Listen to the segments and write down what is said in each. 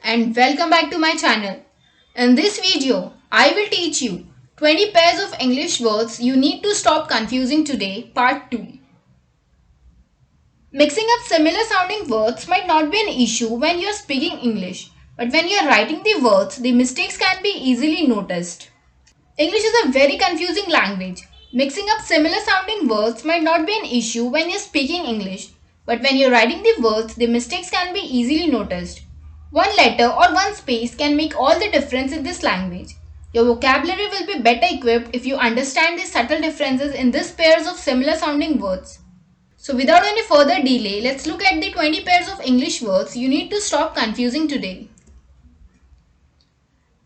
and welcome back to my channel. In this video, I will teach you 20 pairs of English words you need to stop confusing today, part 2. Mixing up similar sounding words might not be an issue when you are speaking English, but when you are writing the words, the mistakes can be easily noticed. English is a very confusing language. Mixing up similar sounding words might not be an issue when you are speaking English, but when you are writing the words, the mistakes can be easily noticed. One letter or one space can make all the difference in this language. Your vocabulary will be better equipped if you understand the subtle differences in these pairs of similar sounding words. So without any further delay, let's look at the 20 pairs of English words you need to stop confusing today.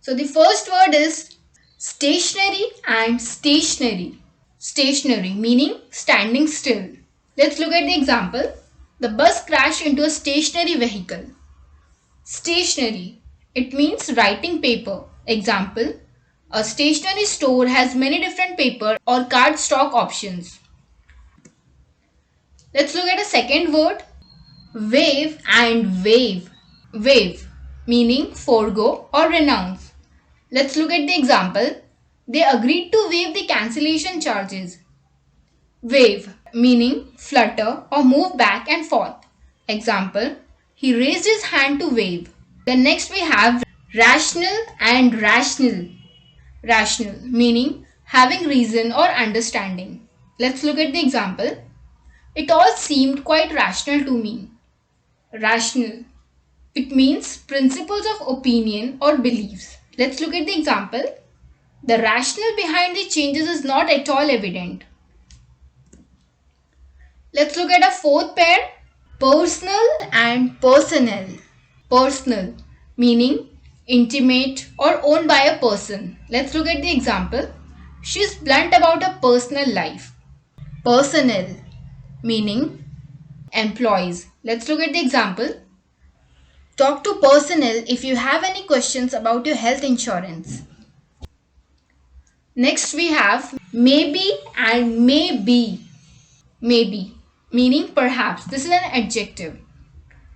So the first word is stationery and stationery. Stationery meaning standing still. Let's look at the example. The bus crashed into a stationary vehicle. Stationery. It means writing paper. Example. A stationery store has many different paper or card stock options. Let's look at a second word. Waive and waive. Waive meaning forego or renounce. Let's look at the example. They agreed to waive the cancellation charges. Waive meaning flutter or move back and forth. Example. He raised his hand to wave. Then next we have rationale and rational. Rational meaning having reason or understanding. Let's look at the example. It all seemed quite rational to me. Rational. It means principles of opinion or beliefs. Let's look at the example. The rationale behind the changes is not at all evident. Let's look at a fourth pair. Personal and personnel. Personal meaning intimate or owned by a person. Let's look at the example. She's blunt about her personal life. Personnel meaning employees. Let's look at the example. Talk to personnel if you have any questions about your health insurance. Next we have maybe and maybe. Maybe meaning perhaps. This is an adjective.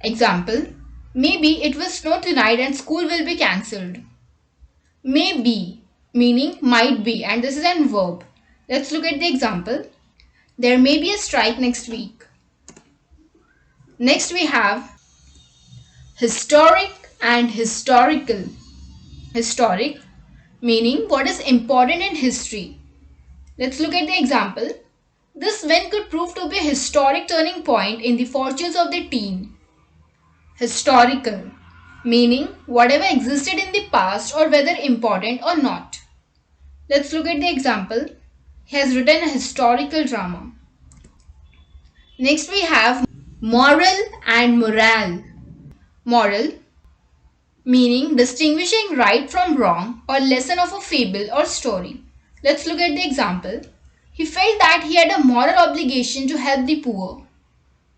Example. Maybe it will snow tonight and school will be cancelled. Maybe meaning might be, and this is an verb. Let's look at the example. There may be a strike next week. Next we have historic and historical. Historic meaning what is important in history. Let's look at the example. This win could prove to be a historic turning point in the fortunes of the team. Historical meaning whatever existed in the past or whether important or not. Let's look at the example. He has written a historical drama. Next we have moral and morale. Moral meaning distinguishing right from wrong or lesson of a fable or story. Let's look at the example. He felt that he had a moral obligation to help the poor.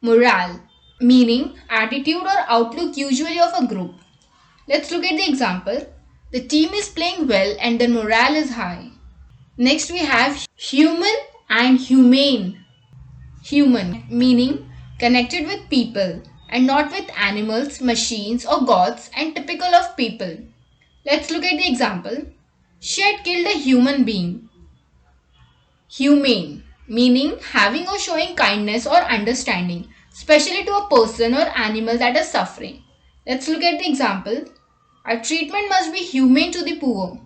Morale meaning attitude or outlook usually of a group. Let's look at the example. The team is playing well and the morale is high. Next we have human and humane. Human meaning connected with people and not with animals, machines or gods and typical of people. Let's look at the example. She had killed a human being. Humane meaning having or showing kindness or understanding, especially to a person or animal that is suffering. Let's look at the example. Our treatment must be humane to the poor.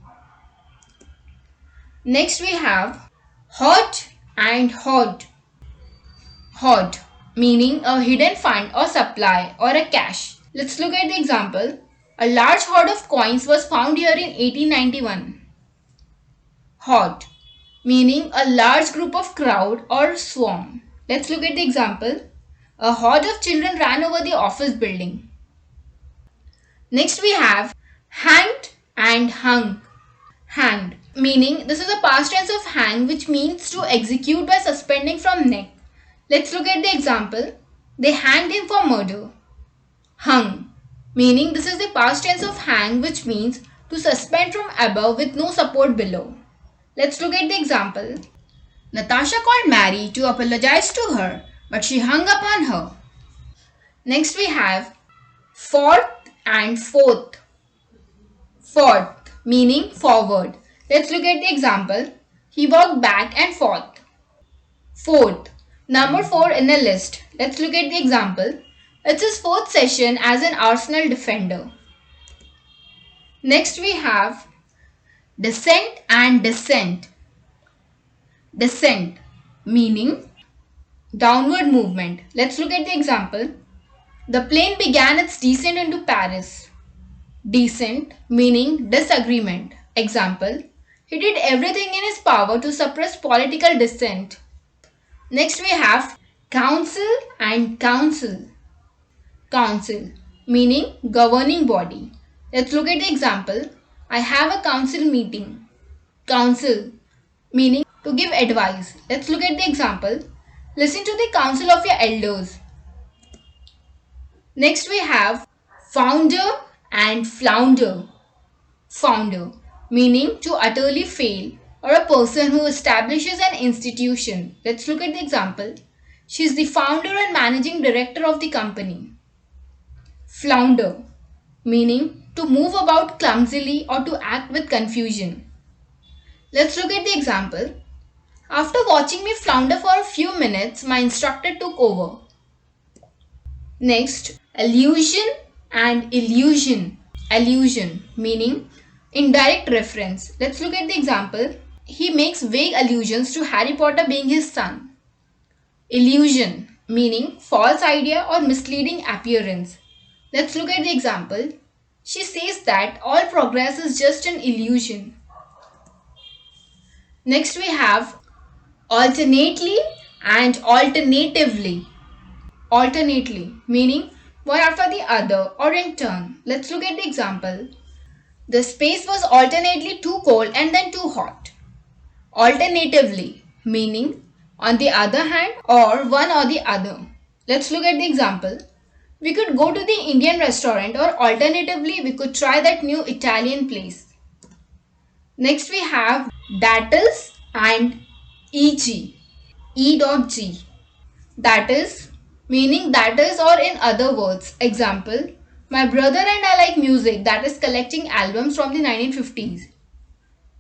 Next we have Hoard and Horde. Hoard meaning a hidden fund or supply or a cache. Let's look at the example. A large hoard of coins was found here in 1891. Hoard meaning a large group of crowd or swarm. Let's look at the example. A horde of children ran over the office building. Next we have hanged and hung. Hanged meaning this is a past tense of hang which means to execute by suspending from neck. Let's look at the example. They hanged him for murder. Hung meaning this is the past tense of hang which means to suspend from above with no support below. Let's look at the example. Natasha called Mary to apologize to her, but she hung upon her. Next we have fourth and fourth. Fourth, meaning forward. Let's look at the example. He walked back and forth. Fourth, number 4 in the list. Let's look at the example. It's his fourth session as an Arsenal defender. Next we have Dissent and Dissent. Dissent, meaning downward movement. Let's look at the example. The plane began its descent into Paris. Dissent, meaning disagreement. Example, he did everything in his power to suppress political dissent. Next we have Counsel and Counsel. Council, meaning governing body. Let's look at the example. I have a council meeting. Counsel, meaning to give advice. Let's look at the example. Listen to the counsel of your elders. Next we have Founder and Flounder. Founder, meaning to utterly fail, or a person who establishes an institution. Let's look at the example. She is the founder and managing director of the company. Flounder, meaning to move about clumsily or to act with confusion. Let's look at the example. After watching me flounder for a few minutes, my instructor took over. Next, allusion and illusion. Allusion, meaning indirect reference. Let's look at the example. He makes vague allusions to Harry Potter being his son. Illusion, meaning false idea or misleading appearance. Let's look at the example. She says that all progress is just an illusion. Next we have alternately and alternatively. Alternately, meaning one after the other or in turn. Let's look at the example. The space was alternately too cold and then too hot. Alternatively, meaning on the other hand or one or the other. Let's look at the example. We could go to the Indian restaurant, or alternatively we could try that new Italian place. Next we have that is and e.g. e.g. That is, meaning that is or in other words. Example, my brother and I like music, that is collecting albums from the 1950s.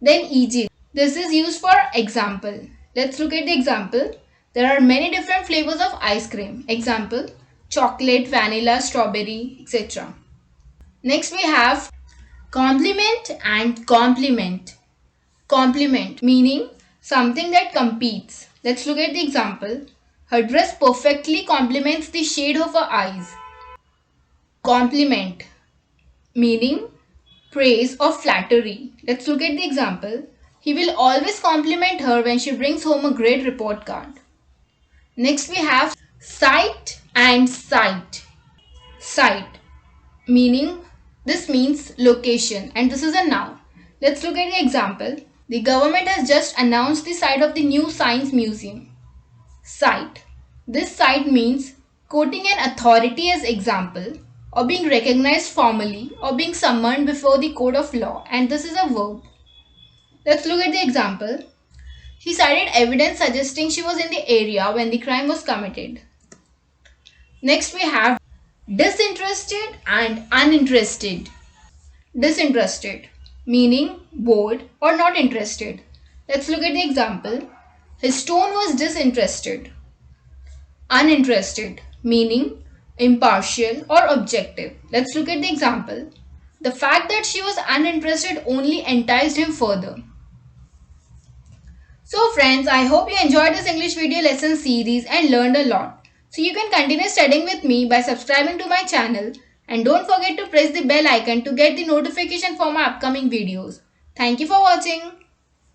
Then e.g. This is used for example. Let's look at the example. There are many different flavors of ice cream. Example, chocolate, vanilla, strawberry, etc. Next we have complement and complement. Complement, meaning something that competes. Let's look at the example. Her dress perfectly complements the shade of her eyes. Compliment, meaning praise or flattery. Let's look at the example. He will always compliment her when she brings home a great report card. Next we have cite and cite. Cite, meaning this means location, and this is a noun. Let's look at the example. The government has just announced the site of the new science museum. Cite. This cite means quoting an authority as example, or being recognized formally, or being summoned before the court of law, and this is a verb. Let's look at the example. He cited evidence suggesting she was in the area when the crime was committed. Next we have disinterested and uninterested. Disinterested, meaning bored or not interested. Let's look at the example. His tone was disinterested. Uninterested, meaning impartial or objective. Let's look at the example. The fact that she was uninterested only enticed him further. So friends, I hope you enjoyed this English video lesson series and learned a lot. So you can continue studying with me by subscribing to my channel, and don't forget to press the bell icon to get the notification for my upcoming videos. Thank you for watching.